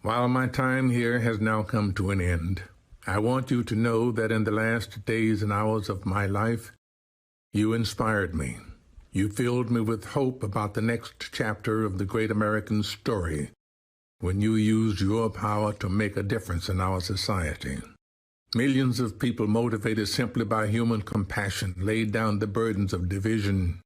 While my time here has now come to an end, I want you to know that in the last days and hours of my life, you inspired me. You filled me with hope about the next chapter of the great American story when you used your power to make a difference in our society. Millions of people motivated simply by human compassion laid down the burdens of division.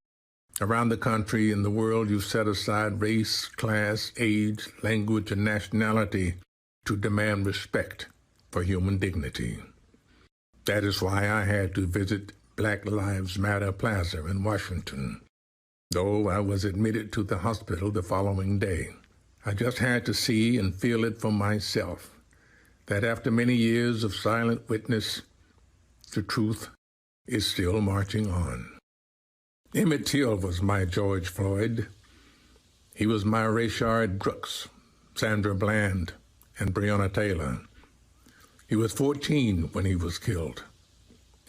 Around the country and the world, you set aside race, class, age, language, and nationality to demand respect for human dignity. That is why I had to visit Black Lives Matter Plaza in Washington, though I was admitted to the hospital the following day. I just had to see and feel it for myself, that after many years of silent witness, the truth is still marching on. Emmett Till was my George Floyd. He was my Rayshard Brooks, Sandra Bland, and Breonna Taylor. He was 14 when he was killed,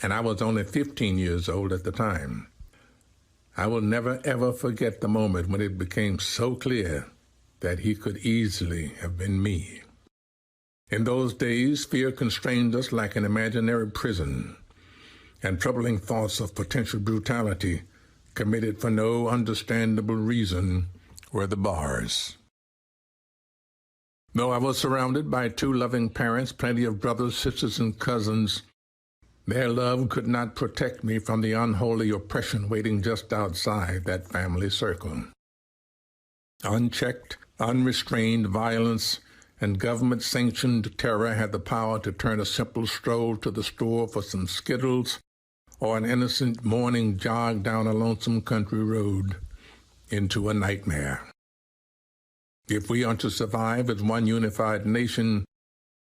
and I was only 15 years old at the time. I will never, ever forget the moment when it became so clear that he could easily have been me. In those days, fear constrained us like an imaginary prison, and troubling thoughts of potential brutality committed for no understandable reason were the bars. Though I was surrounded by two loving parents, plenty of brothers, sisters, and cousins, their love could not protect me from the unholy oppression waiting just outside that family circle. Unchecked, unrestrained violence and government-sanctioned terror had the power to turn a simple stroll to the store for some Skittles or an innocent morning jog down a lonesome country road into a nightmare. If we are to survive as one unified nation,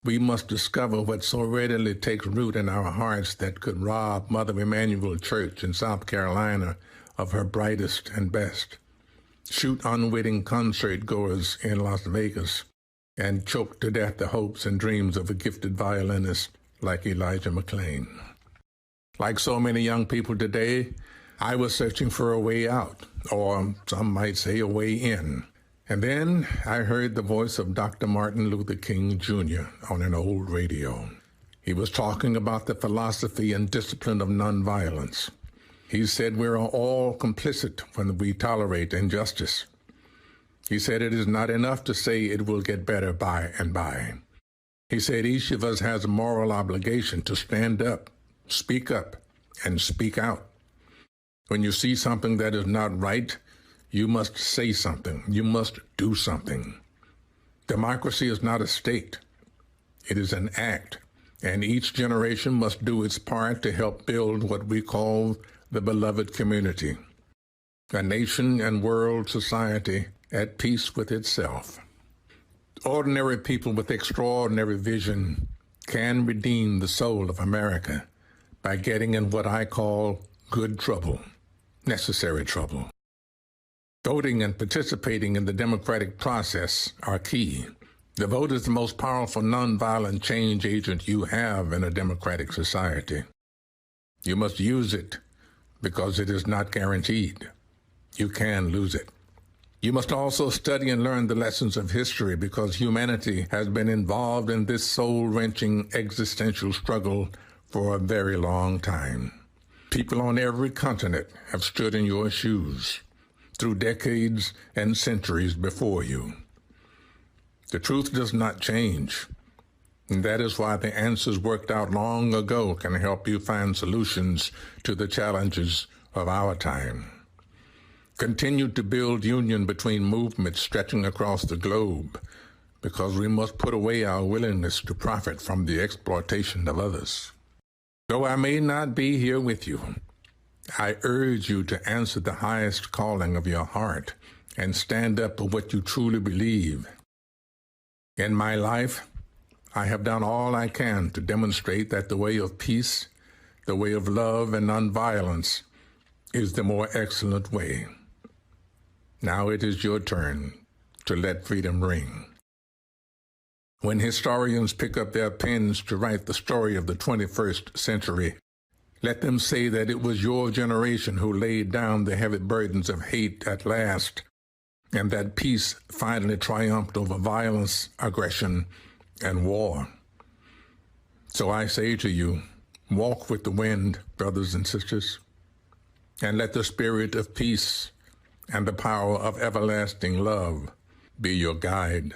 we must discover what so readily takes root in our hearts that could rob Mother Emanuel Church in South Carolina of her brightest and best, shoot unwitting concert-goers in Las Vegas, and choke to death the hopes and dreams of a gifted violinist like Elijah McClain. Like so many young people today, I was searching for a way out, or some might say a way in. And then I heard the voice of Dr. Martin Luther King Jr. on an old radio. He was talking about the philosophy and discipline of nonviolence. He said we are all complicit when we tolerate injustice. He said it is not enough to say it will get better by and by. He said each of us has a moral obligation to stand up, and speak out. When you see something that is not right, you must say something. You must do something. Democracy is not a state. It is an act, and each generation must do its part to help build what we call the beloved community, a nation and world society at peace with itself. Ordinary people with extraordinary vision can redeem the soul of America by getting in what I call good trouble, necessary trouble. Voting and participating in the democratic process are key. The vote is the most powerful nonviolent change agent you have in a democratic society. You must use it because it is not guaranteed. You can lose it. You must also study and learn the lessons of history because humanity has been involved in this soul-wrenching existential struggle for a very long time. People on every continent have stood in your shoes through decades and centuries before you. The truth does not change, and that is why the answers worked out long ago can help you find solutions to the challenges of our time. Continue to build union between movements stretching across the globe because we must put away our willingness to profit from the exploitation of others. Though I may not be here with you, I urge you to answer the highest calling of your heart and stand up for what you truly believe. In my life, I have done all I can to demonstrate that the way of peace, the way of love and nonviolence is the more excellent way. Now it is your turn to let freedom ring. When historians pick up their pens to write the story of the 21st century, let them say that it was your generation who laid down the heavy burdens of hate at last and that peace finally triumphed over violence, aggression, and war. So I say to you, walk with the wind, brothers and sisters, and let the spirit of peace and the power of everlasting love be your guide.